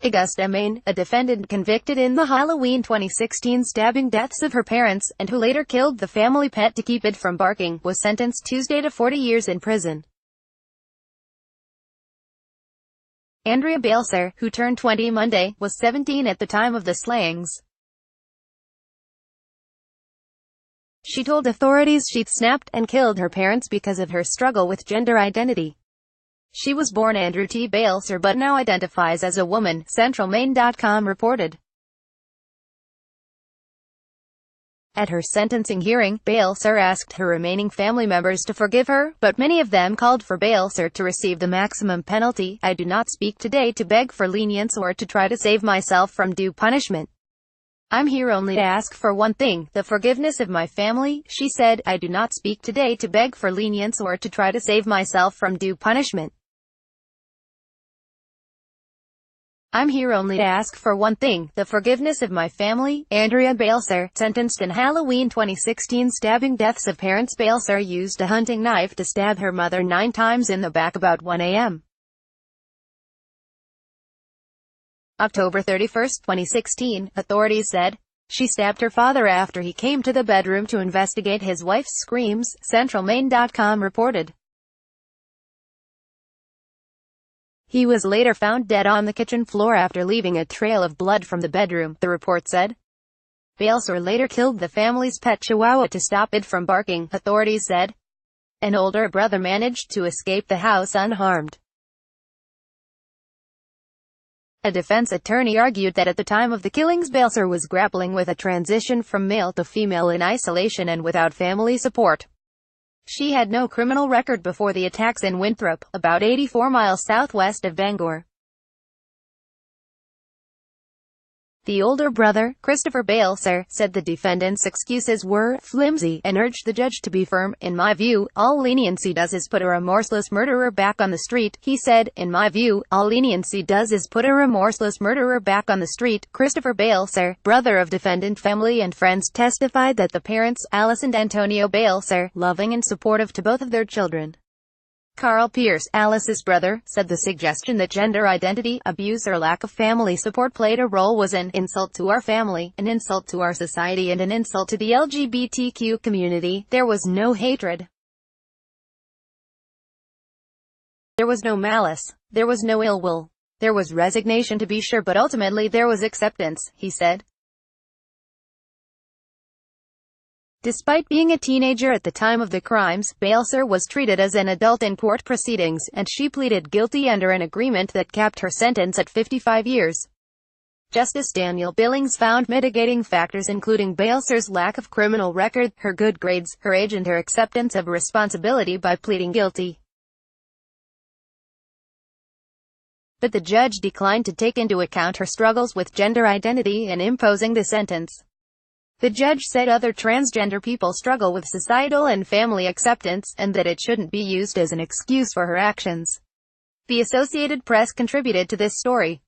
AUGUSTA, Maine, a defendant convicted in the Halloween 2016 stabbing deaths of her parents, and who later killed the family pet to keep it from barking, was sentenced Tuesday to 40 years in prison. Andrea Balser, who turned 20 Monday, was 17 at the time of the slayings. She told authorities she'd snapped and killed her parents because of her struggle with gender identity. She was born Andrew T. Balser but now identifies as a woman, CentralMaine.com reported. At her sentencing hearing, Balser asked her remaining family members to forgive her, but many of them called for Balser to receive the maximum penalty. "I do not speak today to beg for lenience or to try to save myself from due punishment. I'm here only to ask for one thing, the forgiveness of my family," she said. "I do not speak today to beg for lenience or to try to save myself from due punishment. I'm here only to ask for one thing, the forgiveness of my family." Andrea Balser, sentenced in Halloween 2016 stabbing deaths of parents. Balser used a hunting knife to stab her mother 9 times in the back about 1 a.m. October 31, 2016, authorities said. She stabbed her father after he came to the bedroom to investigate his wife's screams, CentralMaine.com reported. He was later found dead on the kitchen floor after leaving a trail of blood from the bedroom, the report said. Balser later killed the family's pet chihuahua to stop it from barking, authorities said. An older brother managed to escape the house unharmed. A defense attorney argued that at the time of the killings Balser was grappling with a transition from male to female in isolation and without family support. She had no criminal record before the attacks in Winthrop, about 84 miles southwest of Bangor. The older brother, Christopher Balser, said the defendant's excuses were flimsy and urged the judge to be firm. "In my view, all leniency does is put a remorseless murderer back on the street," he said. "In my view, all leniency does is put a remorseless murderer back on the street." Christopher Balser, brother of defendant family and friends, testified that the parents, Alice and Antonio Balser, loving and supportive to both of their children. Carl Pierce, Alice's brother, said the suggestion that gender identity, abuse or lack of family support played a role was an insult to our family, an insult to our society and an insult to the LGBTQ community. There was no hatred. There was no malice. There was no ill will. There was resignation to be sure, but ultimately there was acceptance, he said. Despite being a teenager at the time of the crimes, Balser was treated as an adult in court proceedings, and she pleaded guilty under an agreement that capped her sentence at 55 years. Justice Daniel Billings found mitigating factors including Balser's lack of criminal record, her good grades, her age and her acceptance of responsibility by pleading guilty. But the judge declined to take into account her struggles with gender identity in imposing the sentence. The judge said other transgender people struggle with societal and family acceptance, and that it shouldn't be used as an excuse for her actions. The Associated Press contributed to this story.